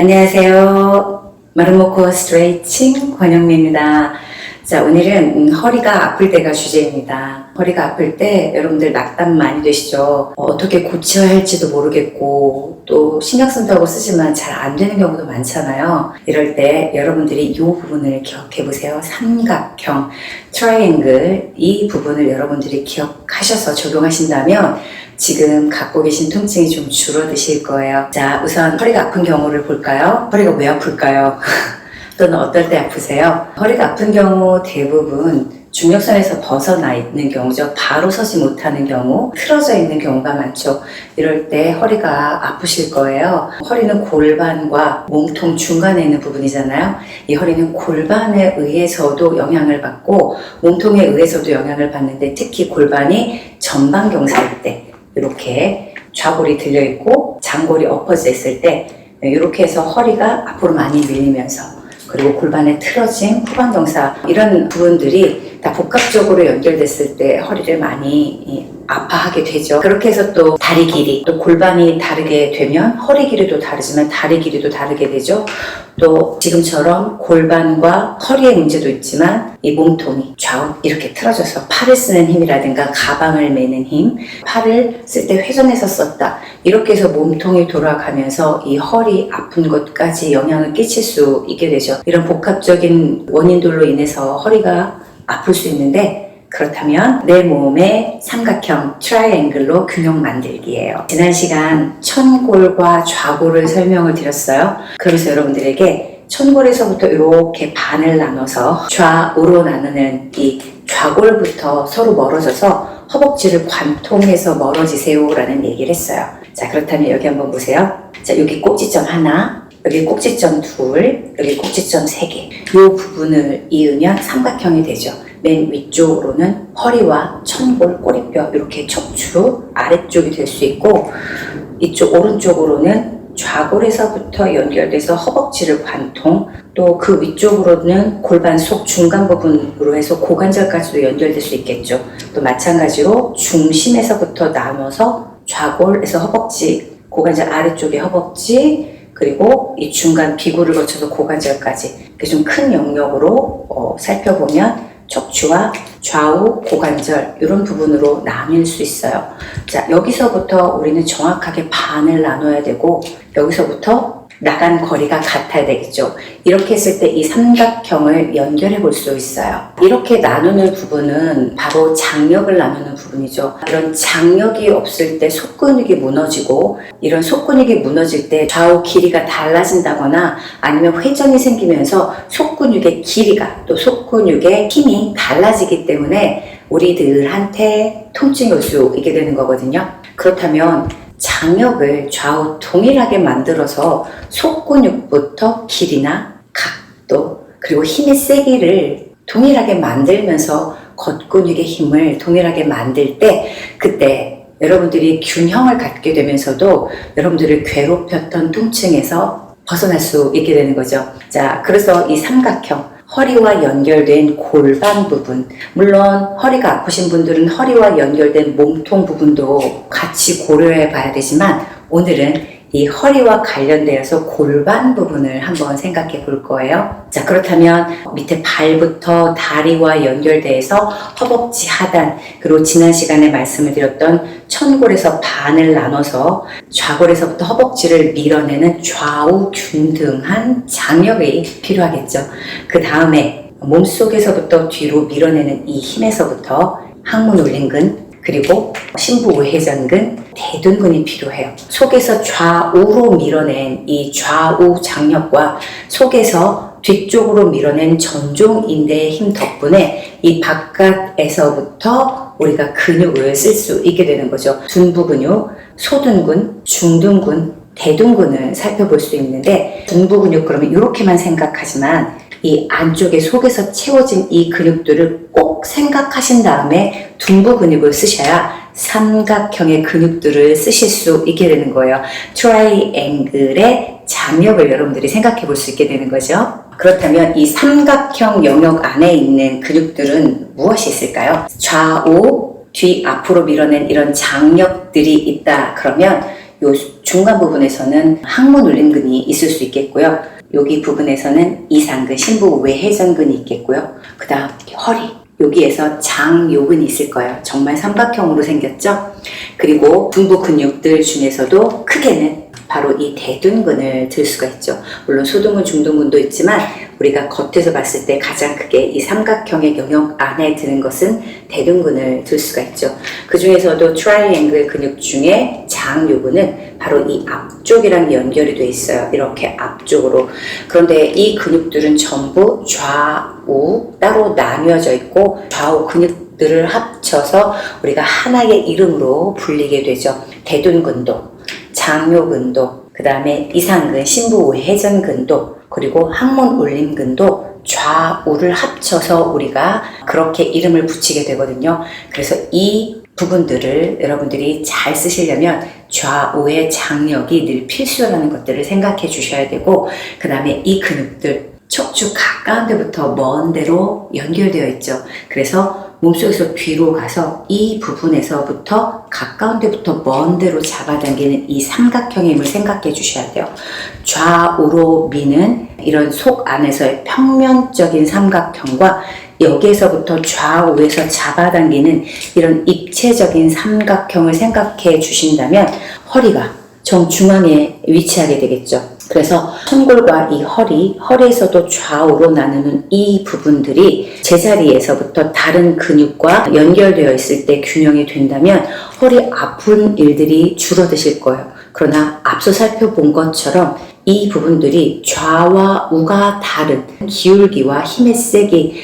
안녕하세요. 마루모코 스트레칭 권영미입니다. 자, 오늘은 허리가 아플 때가 주제입니다. 허리가 아플 때 여러분들 낙담 많이 되시죠? 어떻게 고쳐야 할지도 모르겠고 또 신경 쓴다고 쓰지만 잘 안 되는 경우도 많잖아요. 이럴 때 여러분들이 이 부분을 기억해 보세요. 삼각형, 트라이앵글, 이 부분을 여러분들이 기억하셔서 적용하신다면 지금 갖고 계신 통증이 좀 줄어드실 거예요. 자, 우선 허리가 아픈 경우를 볼까요? 허리가 왜 아플까요? 또는 어떨 때 아프세요? 허리가 아픈 경우 대부분 중력선에서 벗어나 있는 경우죠. 바로 서지 못하는 경우, 틀어져 있는 경우가 많죠. 이럴 때 허리가 아프실 거예요. 허리는 골반과 몸통 중간에 있는 부분이잖아요. 이 허리는 골반에 의해서도 영향을 받고 몸통에 의해서도 영향을 받는데 특히 골반이 전방경사일 때 이렇게 좌골이 들려있고 장골이 엎어져 있을 때 이렇게 해서 허리가 앞으로 많이 밀리면서 그리고 골반에 틀어진 후방경사 이런 부분들이 다 복합적으로 연결됐을 때 허리를 많이 아파하게 되죠. 그렇게 해서 또 다리 길이, 또 골반이 다르게 되면 허리 길이도 다르지만 다리 길이도 다르게 되죠. 또 지금처럼 골반과 허리의 문제도 있지만 이 몸통이 좌우 이렇게 틀어져서 팔을 쓰는 힘이라든가 가방을 메는 힘, 팔을 쓸 때 회전해서 썼다. 이렇게 해서 몸통이 돌아가면서 이 허리 아픈 것까지 영향을 끼칠 수 있게 되죠. 이런 복합적인 원인들로 인해서 허리가 아플 수 있는데 그렇다면 내 몸의 삼각형 트라이앵글로 균형 만들기예요. 지난 시간 천골과 좌골을 설명을 드렸어요. 그래서 여러분들에게 천골에서부터 이렇게 반을 나눠서 좌우로 나누는 이 좌골부터 서로 멀어져서 허벅지를 관통해서 멀어지세요 라는 얘기를 했어요. 자, 그렇다면 여기 한번 보세요. 자, 여기 꼭지점 하나, 여기 꼭지점 둘, 여기 꼭지점 세 개. 이 부분을 이으면 삼각형이 되죠. 맨 위쪽으로는 허리와 천골, 꼬리뼈 이렇게 척추 아래쪽이 될 수 있고 이쪽 오른쪽으로는 좌골에서부터 연결돼서 허벅지를 관통, 또 그 위쪽으로는 골반 속 중간 부분으로 해서 고관절까지도 연결될 수 있겠죠. 또 마찬가지로 중심에서부터 나눠서 좌골에서 허벅지, 고관절 아래쪽에 허벅지, 그리고 이 중간 비구를 거쳐서 고관절까지 좀 큰 영역으로 살펴보면 척추와 좌우 고관절 이런 부분으로 나뉠 수 있어요. 자, 여기서부터 우리는 정확하게 반을 나눠야 되고 여기서부터 나간 거리가 같아야 되겠죠. 이렇게 했을 때 이 삼각형을 연결해 볼 수 있어요. 이렇게 나누는 부분은 바로 장력을 나누는 부분이죠. 이런 장력이 없을 때 속근육이 무너지고 이런 속근육이 무너질 때 좌우 길이가 달라진다거나 아니면 회전이 생기면서 속근육의 길이가 또 속근육의 힘이 달라지기 때문에 우리들한테 통증이 올 수 있게 되는 거거든요. 그렇다면 장력을 좌우 동일하게 만들어서 속근육부터 길이나 각도 그리고 힘의 세기를 동일하게 만들면서 겉근육의 힘을 동일하게 만들 때 그때 여러분들이 균형을 갖게 되면서도 여러분들을 괴롭혔던 통증에서 벗어날 수 있게 되는 거죠. 자, 그래서 이 삼각형 허리와 연결된 골반 부분, 물론 허리가 아프신 분들은 허리와 연결된 몸통 부분도 같이 고려해 봐야 되지만 오늘은 이 허리와 관련되어서 골반 부분을 한번 생각해 볼 거예요. 자, 그렇다면 밑에 발부터 다리와 연결돼서 허벅지 하단, 그리고 지난 시간에 말씀을 드렸던 천골에서 반을 나눠서 좌골에서부터 허벅지를 밀어내는 좌우 균등한 장력이 필요하겠죠. 그 다음에 몸속에서부터 뒤로 밀어내는 이 힘에서부터 항문 올림근, 그리고 심부우회전근, 대둔근이 필요해요. 속에서 좌우로 밀어낸 이 좌우 장력과 속에서 뒤쪽으로 밀어낸 전종인대의 힘 덕분에 이 바깥에서부터 우리가 근육을 쓸 수 있게 되는 거죠. 둔부 근육, 소둔근, 중둔근, 대둔근을 살펴볼 수 있는데 둔부 근육 그러면 이렇게만 생각하지만 이 안쪽에 속에서 채워진 이 근육들을 꼭 생각하신 다음에 둔부 근육을 쓰셔야 삼각형의 근육들을 쓰실 수 있게 되는 거예요. 트라이앵글의 장력을 여러분들이 생각해 볼 수 있게 되는 거죠. 그렇다면 이 삼각형 영역 안에 있는 근육들은 무엇이 있을까요? 좌우, 뒤, 앞으로 밀어낸 이런 장력들이 있다. 그러면 요 중간 부분에서는 항문 울림근이 있을 수 있겠고요. 여기 부분에서는 이상근, 심부 외회전근이 있겠고요. 그 다음 허리, 여기에서 장요근이 있을 거예요. 정말 삼각형으로 생겼죠? 그리고 둔부 근육들 중에서도 크게는 바로 이 대둔근을 들 수가 있죠. 물론 소둔근, 중둔근도 있지만 우리가 겉에서 봤을 때 가장 크게 이 삼각형의 영역 안에 드는 것은 대둔근을 들 수가 있죠. 그 중에서도 트라이앵글 근육 중에 장요근은 바로 이 앞쪽이랑 연결이 돼 있어요. 이렇게 앞쪽으로. 그런데 이 근육들은 전부 좌우 따로 나뉘어져 있고 좌우 근육들을 합쳐서 우리가 하나의 이름으로 불리게 되죠. 대둔근도, 장요근도, 그 다음에 이상근, 심부 외회전근도, 그리고 항문 울림근도 좌우를 합쳐서 우리가 그렇게 이름을 붙이게 되거든요. 그래서 이 부분들을 여러분들이 잘 쓰시려면 좌우의 장력이 늘 필수라는 것들을 생각해 주셔야 되고, 그 다음에 이 근육들 척추 가까운 데부터 먼 데로 연결되어 있죠. 그래서 몸속에서 뒤로 가서 이 부분에서부터 가까운 데부터 먼 데로 잡아당기는 이 삼각형의 힘을 생각해 주셔야 돼요. 좌우로 미는 이런 속 안에서의 평면적인 삼각형과 여기에서부터 좌우에서 잡아당기는 이런 입체적인 삼각형을 생각해 주신다면 허리가 정중앙에 위치하게 되겠죠. 그래서 천골과 이 허리에서도 좌우로 나누는 이 부분들이 제자리에서부터 다른 근육과 연결되어 있을 때 균형이 된다면 허리 아픈 일들이 줄어드실 거예요. 그러나 앞서 살펴본 것처럼 이 부분들이 좌와 우가 다른 기울기와 힘의 세기,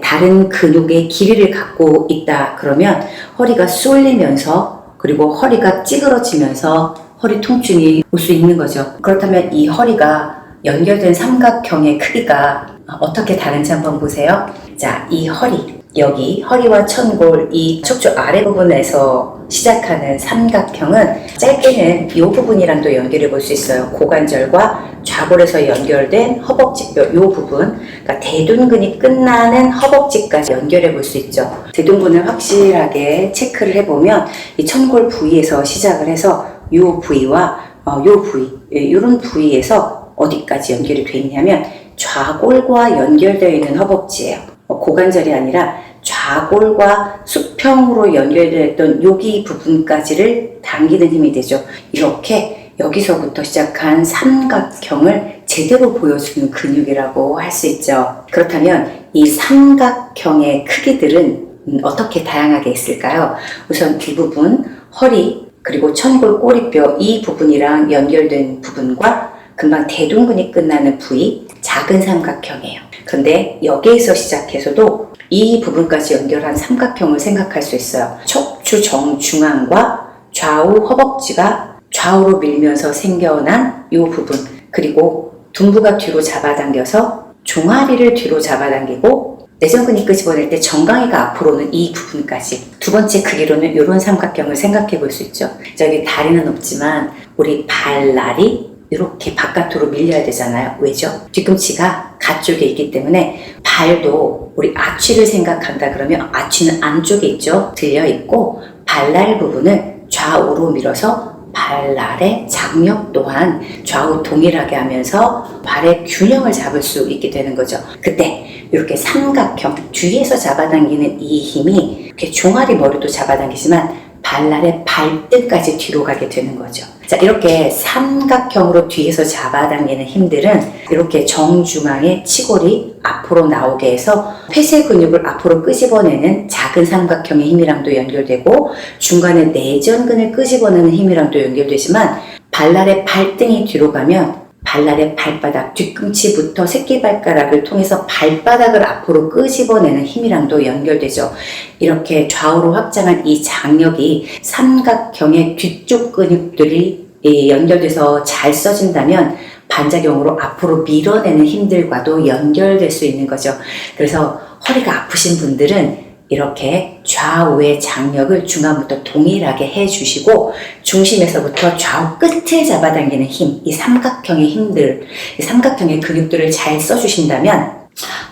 다른 근육의 길이를 갖고 있다 그러면 허리가 쏠리면서, 그리고 허리가 찌그러지면서 허리 통증이 올 수 있는 거죠. 그렇다면 이 허리가 연결된 삼각형의 크기가 어떻게 다른지 한번 보세요. 자, 이 허리, 여기 허리와 천골, 이 척추 아래 부분에서 시작하는 삼각형은 짧게는 이 부분이랑도 연결해 볼 수 있어요. 고관절과 좌골에서 연결된 허벅지뼈 이 부분, 그러니까 대둔근이 끝나는 허벅지까지 연결해 볼 수 있죠. 대둔근을 확실하게 체크를 해보면 이 천골 부위에서 시작을 해서 이 부위와 이 부위, 이런 부위에서 어디까지 연결이 되어 있냐면 좌골과 연결되어 있는 허벅지예요. 고관절이 아니라 좌골과 수평으로 연결되어 있던 여기 부분까지를 당기는 힘이 되죠. 이렇게 여기서부터 시작한 삼각형을 제대로 보여주는 근육이라고 할 수 있죠. 그렇다면 이 삼각형의 크기들은 어떻게 다양하게 있을까요? 우선 이 부분, 허리, 그리고 천골 꼬리뼈 이 부분이랑 연결된 부분과 금방 대둔근이 끝나는 부위, 작은 삼각형이에요. 그런데 여기에서 시작해서도 이 부분까지 연결한 삼각형을 생각할 수 있어요. 척추 정중앙과 좌우 허벅지가 좌우로 밀면서 생겨난 이 부분, 그리고 둔부가 뒤로 잡아당겨서 종아리를 뒤로 잡아당기고 내전근이 끄집어낼 때 정강이가 앞으로는 이 부분까지, 두 번째 크기로는 이런 삼각형을 생각해 볼 수 있죠. 여기 다리는 없지만 우리 발날이 이렇게 바깥으로 밀려야 되잖아요. 왜죠? 뒤꿈치가 가쪽에 있기 때문에 발도 우리 아취를 생각한다 그러면 아취는 안쪽에 있죠. 들려 있고 발날 부분을 좌우로 밀어서 발날의 장력 또한 좌우 동일하게 하면서 발의 균형을 잡을 수 있게 되는 거죠. 그때 이렇게 삼각형 뒤에서 잡아당기는 이 힘이 이렇게 종아리 머리도 잡아당기지만 발날의 발등까지 뒤로 가게 되는 거죠. 자, 이렇게 삼각형으로 뒤에서 잡아당기는 힘들은 이렇게 정중앙에 치골이 앞으로 나오게 해서 폐쇄 근육을 앞으로 끄집어내는 작은 삼각형의 힘이랑도 연결되고 중간에 내전근을 끄집어내는 힘이랑도 연결되지만 발날의 발등이 뒤로 가면 발날의 발바닥, 뒤꿈치부터 새끼발가락을 통해서 발바닥을 앞으로 끄집어내는 힘이랑도 연결되죠. 이렇게 좌우로 확장한 이 장력이 삼각형의 뒤쪽 근육들이 연결돼서 잘 써진다면 반작용으로 앞으로 밀어내는 힘들과도 연결될 수 있는 거죠. 그래서 허리가 아프신 분들은 이렇게 좌우의 장력을 중간부터 동일하게 해주시고 중심에서부터 좌우 끝을 잡아당기는 힘, 이 삼각형의 힘들, 이 삼각형의 근육들을 잘 써주신다면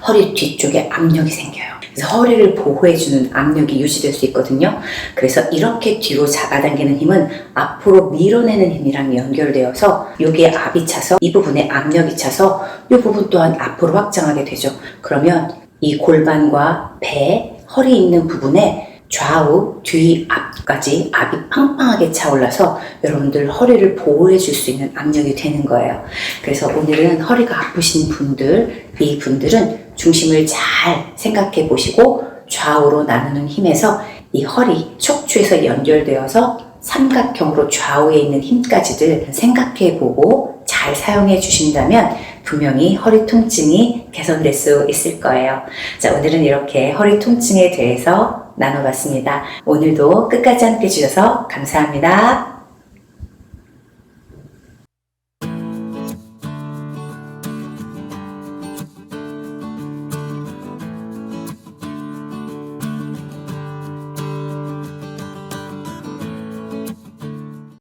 허리 뒤쪽에 압력이 생겨요. 그래서 허리를 보호해주는 압력이 유지될 수 있거든요. 그래서 이렇게 뒤로 잡아당기는 힘은 앞으로 밀어내는 힘이랑 연결되어서 여기에 압이 차서 이 부분에 압력이 차서 이 부분 또한 앞으로 확장하게 되죠. 그러면 이 골반과 배, 허리 있는 부분에 좌우, 뒤, 앞까지 압이 팡팡하게 차올라서 여러분들 허리를 보호해 줄 수 있는 압력이 되는 거예요. 그래서 오늘은 허리가 아프신 분들, 이 분들은 중심을 잘 생각해 보시고 좌우로 나누는 힘에서 이 허리, 척추에서 연결되어서 삼각형으로 좌우에 있는 힘까지들 생각해 보고 잘 사용해 주신다면 분명히 허리 통증이 개선될 수 있을 거예요. 자, 오늘은 이렇게 허리 통증에 대해서 나눠봤습니다. 오늘도 끝까지 함께 해주셔서 감사합니다.